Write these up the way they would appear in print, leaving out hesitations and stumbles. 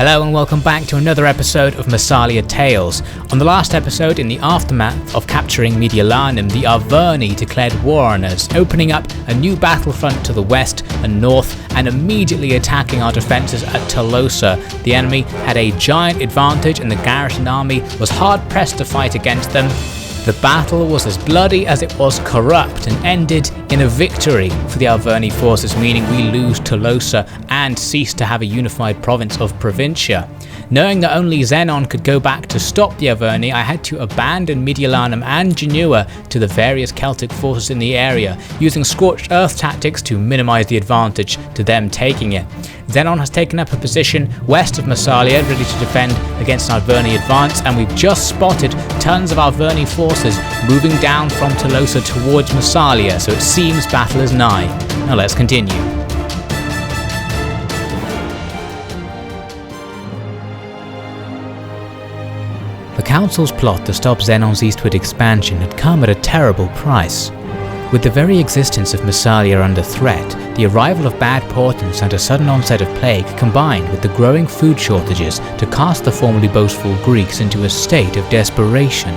Hello and welcome back to another episode of Massalia Tales. On the last episode, in the aftermath of capturing Mediolanum, the Arverni declared war on us, opening up a new battlefront to the west and north and immediately attacking our defences at Tolosa. The enemy had a giant advantage and the garrison army was hard pressed to fight against them. The battle was as bloody as it was corrupt and ended in a victory for the Arverni forces, meaning we lose Tolosa and cease to have a unified province of Provincia. Knowing that only Zenon could go back to stop the Arverni, I had to abandon Mediolanum and Genua to the various Celtic forces in the area, using scorched earth tactics to minimise the advantage to them taking it. Zenon has taken up a position west of Massalia, ready to defend against an Arverni advance, and we've just spotted tons of Arverni forces moving down from Tolosa towards Massalia, so it seems battle is nigh. Now let's continue. The council's plot to stop Zenon's eastward expansion had come at a terrible price. With the very existence of Massalia under threat, the arrival of bad portents and a sudden onset of plague combined with the growing food shortages to cast the formerly boastful Greeks into a state of desperation.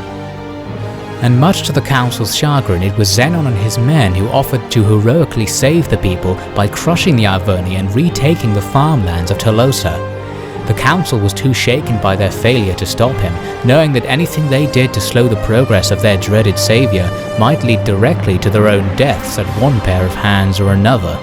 And much to the council's chagrin, it was Zenon and his men who offered to heroically save the people by crushing the Arverni and retaking the farmlands of Tolosa. The council was too shaken by their failure to stop him, knowing that anything they did to slow the progress of their dreaded saviour might lead directly to their own deaths at one pair of hands or another.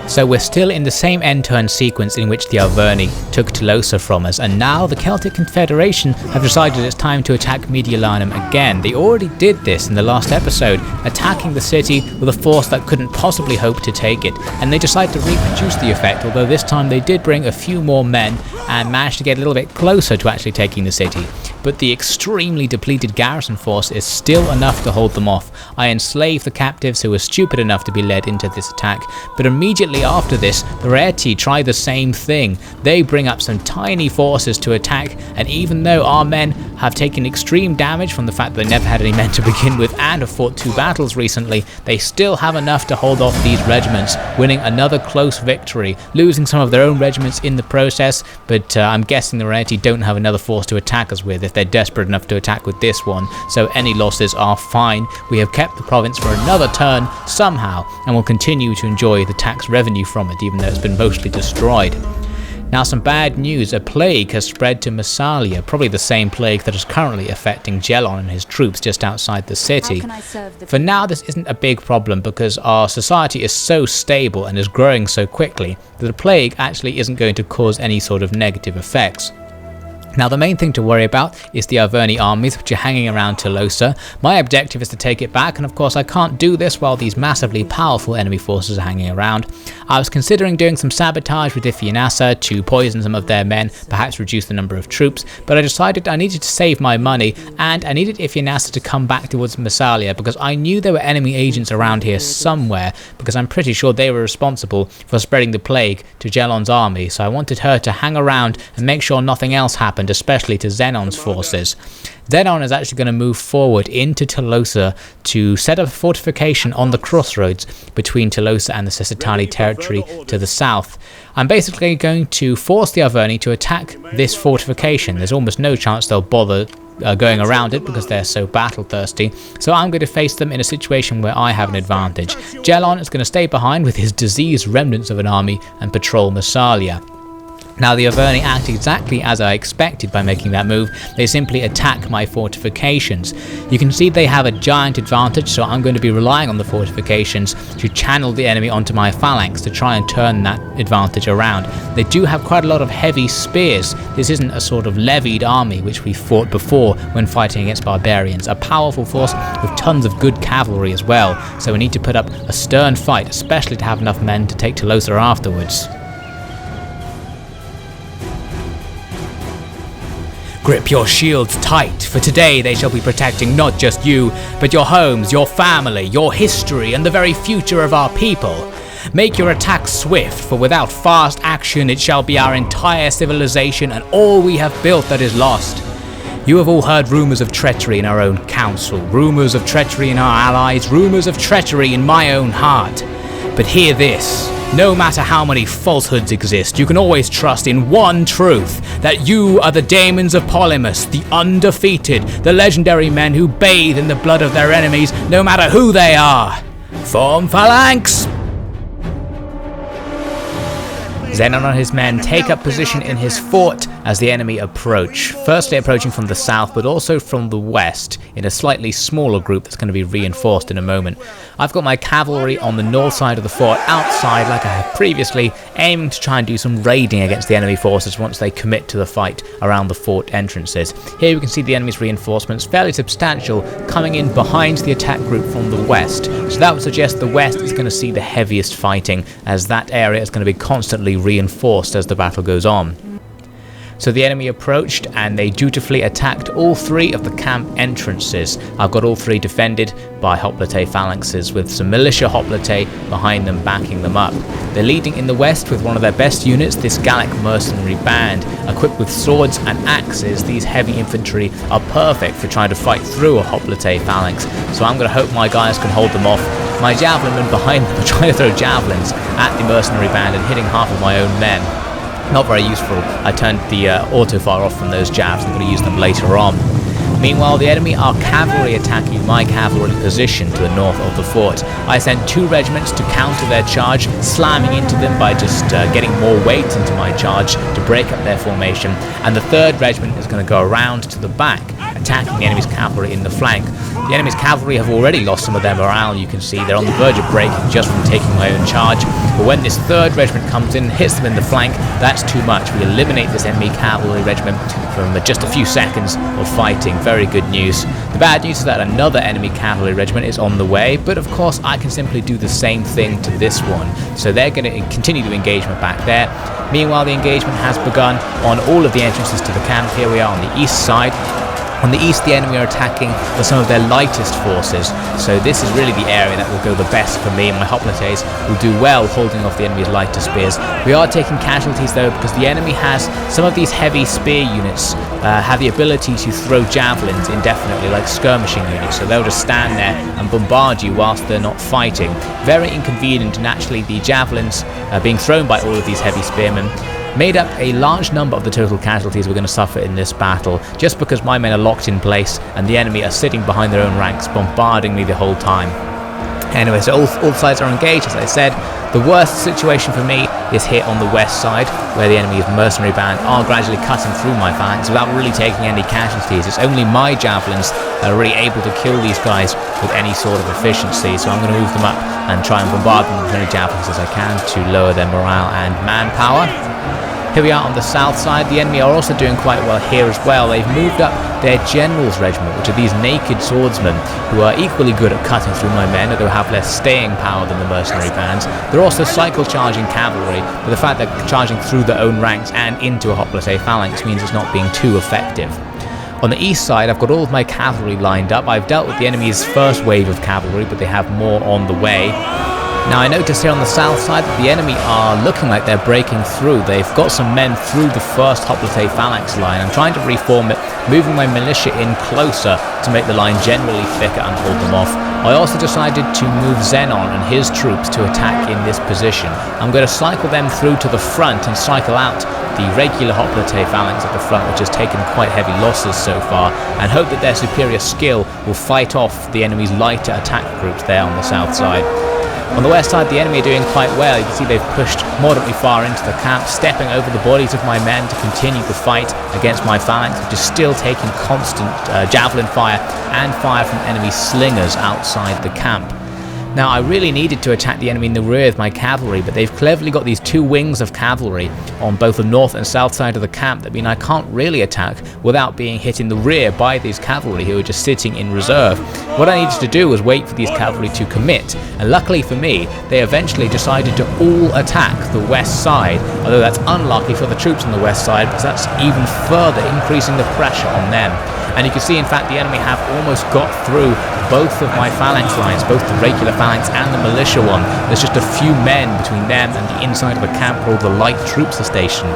So we're still in the same end-turn sequence in which the Arverni took Tolosa from us, and now the Celtic Confederation have decided it's time to attack Mediolanum again. They already did this in the last episode, attacking the city with a force that couldn't possibly hope to take it, and they decided to reproduce the effect, although this time they did bring a few more men and managed to get a little bit closer to actually taking the city. But the extremely depleted garrison force is still enough to hold them off. I enslaved the captives who were stupid enough to be led into this attack, but immediately after this, the Reti try the same thing. They bring up some tiny forces to attack, and even though our men have taken extreme damage from the fact that they never had any men to begin with and have fought 2 battles recently, they still have enough to hold off these regiments, winning another close victory, losing some of their own regiments in the process, but I'm guessing the Reti don't have another force to attack us with if they're desperate enough to attack with this one, so any losses are fine. We have kept the province for another turn somehow, and will continue to enjoy the tax revenue from it, even though it's been mostly destroyed. Now some bad news, a plague has spread to Massalia, probably the same plague that is currently affecting Gelon and his troops just outside the city. For now this isn't a big problem because our society is so stable and is growing so quickly that the plague actually isn't going to cause any sort of negative effects. Now the main thing to worry about is the Arverni armies which are hanging around Tolosa. My objective is to take it back, and of course I can't do this while these massively powerful enemy forces are hanging around. I was considering doing some sabotage with Ifyanasa to poison some of their men, perhaps reduce the number of troops, but I decided I needed to save my money and I needed Ifyanasa to come back towards Massalia because I knew there were enemy agents around here somewhere, because I'm pretty sure they were responsible for spreading the plague to Gelon's army, so I wanted her to hang around and make sure nothing else happened, especially to Zenon's forces. Zenon is actually going to move forward into Tolosa to set up a fortification on the crossroads between Tolosa and the Sesitani territory to the south. I'm basically going to force the Arverni to attack this fortification. There's almost no chance they'll bother going around it because they're so battle thirsty, so I'm going to face them in a situation where I have an advantage. Gelon is going to stay behind with his diseased remnants of an army and patrol Massalia. Now the Arverni act exactly as I expected by making that move. They simply attack my fortifications. You can see they have a giant advantage, so I'm going to be relying on the fortifications to channel the enemy onto my phalanx to try and turn that advantage around. They do have quite a lot of heavy spears. This isn't a sort of levied army which we fought before when fighting against barbarians. A powerful force with tons of good cavalry as well, so we need to put up a stern fight, especially to have enough men to take Tolosa afterwards. Grip your shields tight, for today they shall be protecting not just you, but your homes, your family, your history, and the very future of our people. Make your attack swift, for without fast action it shall be our entire civilization and all we have built that is lost. You have all heard rumours of treachery in our own council, rumours of treachery in our allies, rumours of treachery in my own heart. But hear this. No matter how many falsehoods exist, you can always trust in one truth, that you are the daemons of Polymus, the undefeated, the legendary men who bathe in the blood of their enemies, no matter who they are. Form phalanx! Zenon and his men take up position in his fort as the enemy approach. Firstly approaching from the south, but also from the west in a slightly smaller group that's going to be reinforced in a moment. I've got my cavalry on the north side of the fort, outside like I have previously, aiming to try and do some raiding against the enemy forces once they commit to the fight around the fort entrances. Here we can see the enemy's reinforcements, fairly substantial, coming in behind the attack group from the west. So that would suggest the west is going to see the heaviest fighting, as that area is going to be constantly reinforced as the battle goes on. So the enemy approached and they dutifully attacked all three of the camp entrances. I've got all three defended by hoplite phalanxes with some militia hoplite behind them backing them up. They're leading in the west with one of their best units, this Gallic mercenary band. Equipped with swords and axes, these heavy infantry are perfect for trying to fight through a hoplite phalanx. So I'm going to hope my guys can hold them off. My javelinmen behind them are trying to throw javelins at the mercenary band and hitting half of my own men. Not very useful. I turned the auto-fire off from those jabs. I'm going to use them later on. Meanwhile, the enemy are cavalry attacking my cavalry position to the north of the fort. I sent 2 regiments to counter their charge, slamming into them by just getting more weight into my charge to break up their formation. And the 3rd regiment is going to go around to the back, attacking the enemy's cavalry in the flank. The enemy's cavalry have already lost some of their morale, you can see. They're on the verge of breaking just from taking my own charge. But when this 3rd regiment comes in and hits them in the flank, that's too much. We eliminate this enemy cavalry regiment from just a few seconds of fighting. Very good news. The bad news is that another enemy cavalry regiment is on the way, but of course I can simply do the same thing to this one. So they're going to continue the engagement back there. Meanwhile, the engagement has begun on all of the entrances to the camp. Here we are on the east side. On the east, the enemy are attacking with some of their lightest forces, so this is really the area that will go the best for me, and my hoplites will do well holding off the enemy's lighter spears. We are taking casualties though, because the enemy has some of these heavy spear units have the ability to throw javelins indefinitely, like skirmishing units, so they'll just stand there and bombard you whilst they're not fighting. Very inconvenient, and actually the javelins being thrown by all of these heavy spearmen made up a large number of the total casualties we're going to suffer in this battle, just because my men are locked in place and the enemy are sitting behind their own ranks, bombarding me the whole time. Anyway, so all sides are engaged, as I said. The worst situation for me is here on the west side, where the enemy's mercenary band are gradually cutting through my phalanx without really taking any casualties. It's only my javelins that are really able to kill these guys with any sort of efficiency, so I'm going to move them up and try and bombard them with as many javelins as I can to lower their morale and manpower. Here we are on the south side. The enemy are also doing quite well here as well. They've moved up their general's regiment, which are these naked swordsmen who are equally good at cutting through my men, although have less staying power than the mercenary bands. They're also cycle charging cavalry, but the fact that charging through their own ranks and into a hoplite phalanx means it's not being too effective. On the east side, I've got all of my cavalry lined up. I've dealt with the enemy's first wave of cavalry, but they have more on the way. Now I notice here on the south side that the enemy are looking like they're breaking through. They've got some men through the first hoplite phalanx line. I'm trying to reform it, moving my militia in closer to make the line generally thicker and hold them off. I also decided to move Zenon and his troops to attack in this position. I'm going to cycle them through to the front and cycle out the regular hoplite phalanx at the front, which has taken quite heavy losses so far, and hope that their superior skill will fight off the enemy's lighter attack groups there on the south side. On the west side, the enemy are doing quite well. You can see they've pushed moderately far into the camp, stepping over the bodies of my men to continue the fight against my phalanx, which is still taking constant javelin fire and fire from enemy slingers outside the camp. Now, I really needed to attack the enemy in the rear with my cavalry, but they've cleverly got these 2 wings of cavalry on both the north and south side of the camp that mean I can't really attack without being hit in the rear by these cavalry who are just sitting in reserve. What I needed to do was wait for these cavalry to commit, and luckily for me, they eventually decided to all attack the west side, although that's unlucky for the troops on the west side because that's even further increasing the pressure on them. And you can see, in fact, the enemy have almost got through both of my phalanx lines, both the regular phalanx and the militia one. There's just a few men between them and the inside of the camp where all the light troops are stationed.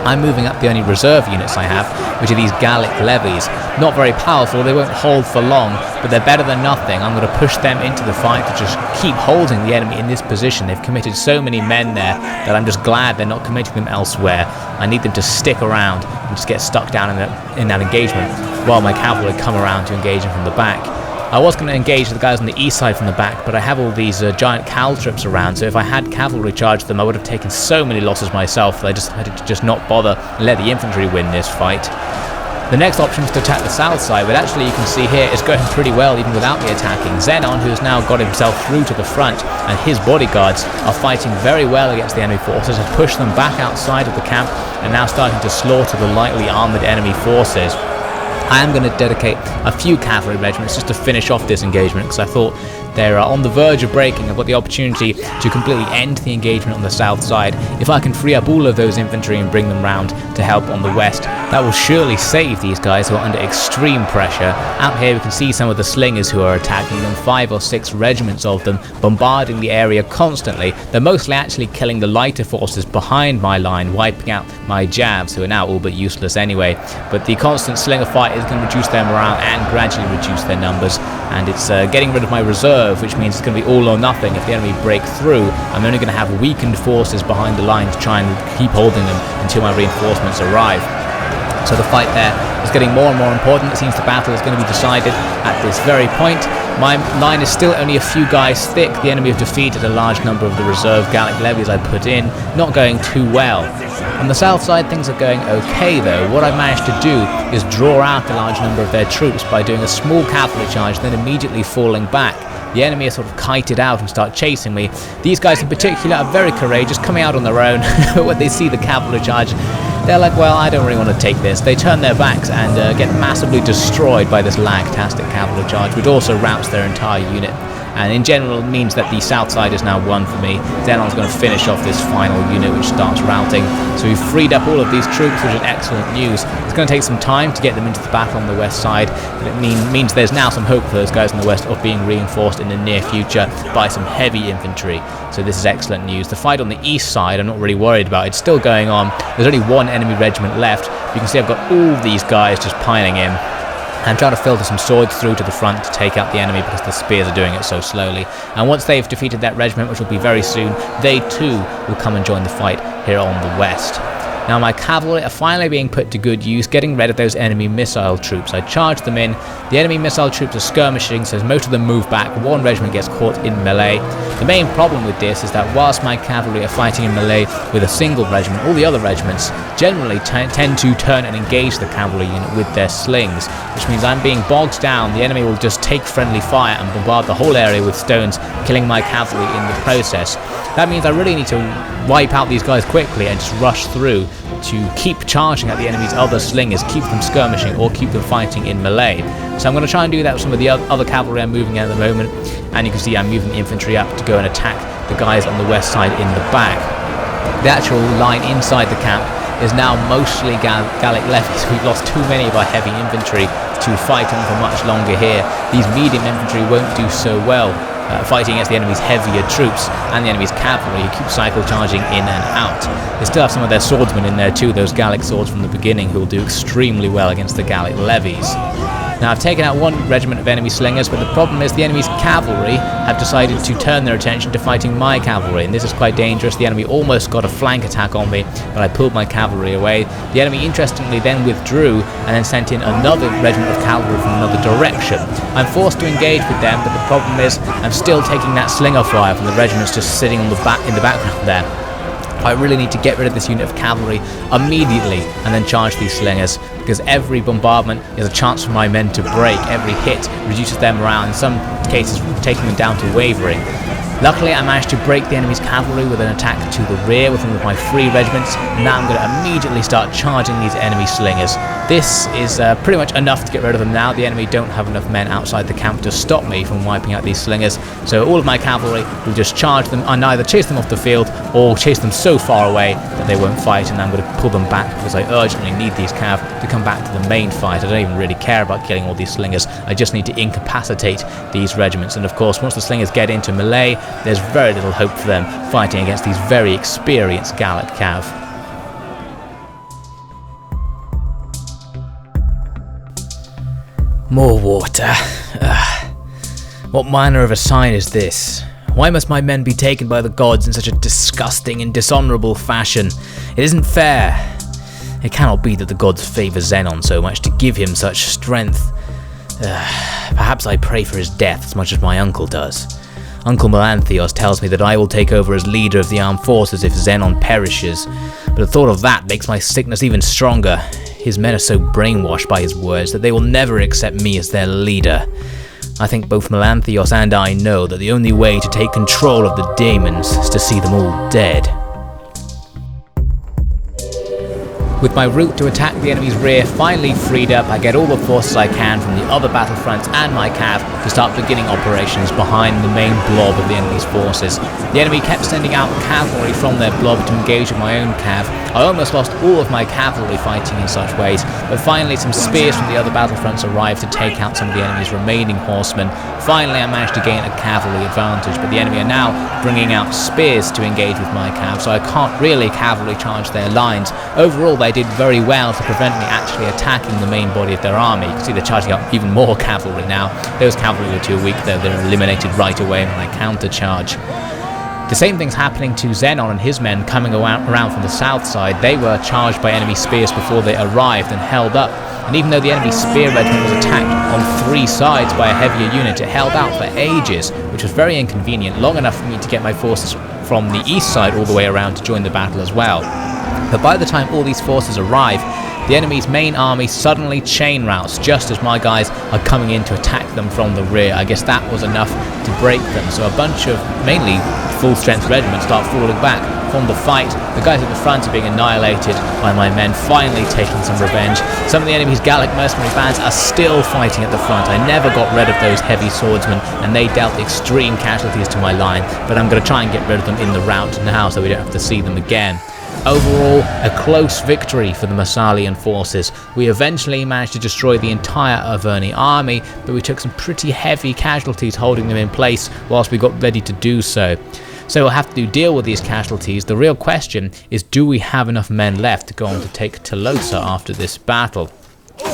I'm moving up the only reserve units I have, which are these Gallic levies. Not very powerful, they won't hold for long, but they're better than nothing. I'm going to push them into the fight to just keep holding the enemy in this position. They've committed so many men there that I'm just glad they're not committing them elsewhere. I need them to stick around and just get stuck down in that engagement while my cavalry come around to engage them from the back. I was going to engage the guys on the east side from the back, but I have all these giant caltrops around, so if I had cavalry charge them, I would have taken so many losses myself that I decided to just not bother and let the infantry win this fight. The next option was to attack the south side, but actually you can see here it's going pretty well even without me attacking. Zenon, who has now got himself through to the front, and his bodyguards are fighting very well against the enemy forces, has pushed them back outside of the camp and now starting to slaughter the lightly armoured enemy forces. I am going to dedicate a few cavalry regiments just to finish off this engagement because I thought they're on the verge of breaking. I've got the opportunity to completely end the engagement on the south side. If I can free up all of those infantry and bring them round to help on the west, that will surely save these guys who are under extreme pressure. Out here we can see some of the slingers who are attacking them, 5 or 6 regiments of them, bombarding the area constantly. They're mostly actually killing the lighter forces behind my line, wiping out my jabs, who are now all but useless anyway. But the constant slinger fight is going to reduce their morale and gradually reduce their numbers, and it's getting rid of my reserve, which means it's going to be all or nothing. If the enemy break through, I'm only going to have weakened forces behind the line to try and keep holding them until my reinforcements arrive. So the fight there is getting more and more important. It seems the battle is going to be decided at this very point. My line is still only a few guys thick. The enemy have defeated a large number of the reserve Gallic levies I put in, not going too well. On the south side things are going okay though. What I've managed to do is draw out a large number of their troops by doing a small cavalry charge, then immediately falling back. The enemy are sort of kited out and start chasing me. These guys in particular are very courageous, coming out on their own. When they see the cavalry charge, they're like, well, I don't really want to take this. They turn their backs and get massively destroyed by this lag-tastic cavalry charge, which also routs their entire unit. And in general means that the south side is now won for me. Zenon's going to finish off this final unit which starts routing. So we've freed up all of these troops, which is excellent news. It's going to take some time to get them into the battle on the west side, but it means there's now some hope for those guys on the west of being reinforced in the near future by some heavy infantry. So this is excellent news. The fight on the east side I'm not really worried about. It's still going on. There's only one enemy regiment left. You can see I've got all these guys just piling in. I'm trying to filter some swords through to the front to take out the enemy because the spears are doing it so slowly. And once they've defeated that regiment, which will be very soon, they too will come and join the fight here on the west. Now my cavalry are finally being put to good use, getting rid of those enemy missile troops. I charged them in. The enemy missile troops are skirmishing, so most of them move back. One regiment gets caught in melee. The main problem with this is that whilst my cavalry are fighting in melee with a single regiment, all the other regiments generally tend to turn and engage the cavalry unit with their slings, which means I'm being bogged down. The enemy will just take friendly fire and bombard the whole area with stones, killing my cavalry in the process. That means I really need to wipe out these guys quickly and just rush through to keep charging at the enemy's other slingers, keep them skirmishing or keep them fighting in melee. So I'm going to try and do that with some of the other cavalry I'm moving at the moment, and you can see I'm moving the infantry up to go and attack the guys on the west side in the back. The actual line inside the camp is now mostly Gallic levies. We've lost too many of our heavy infantry to fight on for much longer here. These medium infantry won't do so well fighting against the enemy's heavier troops and the enemy's cavalry who keep cycle charging in and out. They still have some of their swordsmen in there too, those Gallic swords from the beginning, who will do extremely well against the Gallic levies. Now I've taken out one regiment of enemy slingers, but the problem is the enemy's cavalry have decided to turn their attention to fighting my cavalry, and this is quite dangerous. The enemy almost got a flank attack on me, but I pulled my cavalry away. The enemy interestingly then withdrew and then sent in another regiment of cavalry from another direction. I'm forced to engage with them, but the problem is I'm still taking that slinger fire from the regiments just sitting on in the background there. I really need to get rid of this unit of cavalry immediately and then charge these slingers, because every bombardment is a chance for my men to break. Every hit reduces their morale, in some cases taking them down to wavering. Luckily I managed to break the enemy's cavalry with an attack to the rear with one of my 3 regiments. Now I'm going to immediately start charging these enemy slingers. This is pretty much enough to get rid of them now. The enemy don't have enough men outside the camp to stop me from wiping out these slingers, so all of my cavalry will just charge them and either chase them off the field or chase them so far away that they won't fight, and I'm going to pull them back because I urgently need these cav to come back to the main fight. I don't even really care about killing all these slingers. I just need to incapacitate these regiments, and of course once the slingers get into melee, there's very little hope for them fighting against these very experienced Gallic cav. More water. What manner of a sign is this? Why must my men be taken by the gods in such a disgusting and dishonourable fashion? It isn't fair. It cannot be that the gods favour Zenon so much to give him such strength. Perhaps I pray for his death as much as my uncle does. Uncle Melanthios tells me that I will take over as leader of the armed forces if Zenon perishes, but the thought of that makes my sickness even stronger. His men are so brainwashed by his words that they will never accept me as their leader. I think both Melanthios and I know that the only way to take control of the demons is to see them all dead. With my route to attack the enemy's rear finally freed up, I get all the forces I can from the other battlefronts and my cav to start beginning operations behind the main blob of the enemy's forces. The enemy kept sending out cavalry from their blob to engage with my own cav. I almost lost all of my cavalry fighting in such ways, but finally some spears from the other battlefronts arrived to take out some of the enemy's remaining horsemen. Finally I managed to gain a cavalry advantage, but the enemy are now bringing out spears to engage with my cav, so I can't really cavalry charge their lines. Overall they did very well to prevent me actually attacking the main body of their army. You can see they're charging up even more cavalry now. Those cavalry were too weak though, they're eliminated right away when I counter-charge. The same thing's happening to Zenon and his men coming around from the south side. They were charged by enemy spears before they arrived and held up. And even though the enemy spear regiment was attacked on 3 sides by a heavier unit, it held out for ages, which was very inconvenient, long enough for me to get my forces from the east side all the way around to join the battle as well. But by the time all these forces arrive, the enemy's main army suddenly chain routes just as my guys are coming in to attack them from the rear. I guess that was enough to break them, so a bunch of mainly full-strength regiments start falling back from the fight. The guys at the front are being annihilated by my men, finally taking some revenge. Some of the enemy's Gallic mercenary bands are still fighting at the front. I never got rid of those heavy swordsmen, and they dealt extreme casualties to my line, but I'm going to try and get rid of them in the rout now so we don't have to see them again. Overall, a close victory for the Massalian forces. We eventually managed to destroy the entire Arverni army, but we took some pretty heavy casualties holding them in place whilst we got ready to do so. So we'll have to deal with these casualties. The real question is, do we have enough men left to go on to take Tolosa after this battle?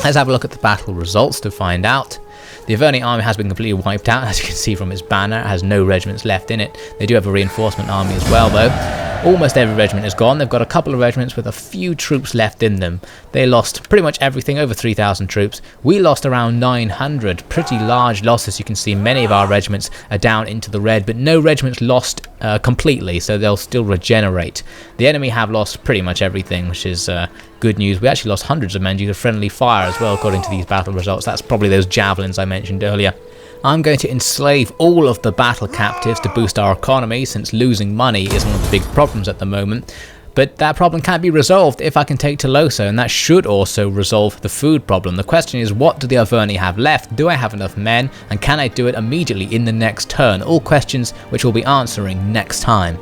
Let's have a look at the battle results to find out. The Arverni army has been completely wiped out, as you can see from its banner. It has no regiments left in it. They do have a reinforcement army as well though. Almost every regiment is gone. They've got a couple of regiments with a few troops left in them. They lost pretty much everything, over 3,000 troops. We lost around 900, pretty large losses. You can see many of our regiments are down into the red, but no regiments lost completely, so they'll still regenerate. The enemy have lost pretty much everything, which is good news. We actually lost hundreds of men due to friendly fire as well, according to these battle results. That's probably those javelins I mentioned earlier. I'm going to enslave all of the battle captives to boost our economy, since losing money is one of the big problems at the moment. But that problem can be resolved if I can take Tolosa, and that should also resolve the food problem. The question is, what do the Arverni have left? Do I have enough men? And can I do it immediately in the next turn? All questions which we'll be answering next time.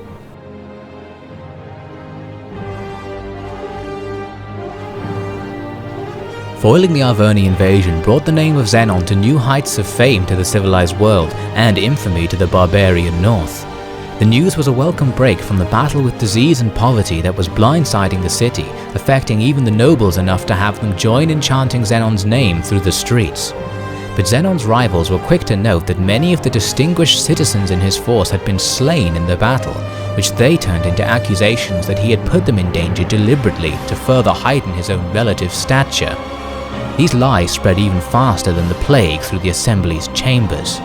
Foiling the Arverni invasion brought the name of Zenon to new heights of fame to the civilized world, and infamy to the barbarian north. The news was a welcome break from the battle with disease and poverty that was blindsiding the city, affecting even the nobles enough to have them join in chanting Zenon's name through the streets. But Zenon's rivals were quick to note that many of the distinguished citizens in his force had been slain in the battle, which they turned into accusations that he had put them in danger deliberately to further heighten his own relative stature. These lies spread even faster than the plague through the assembly's chambers.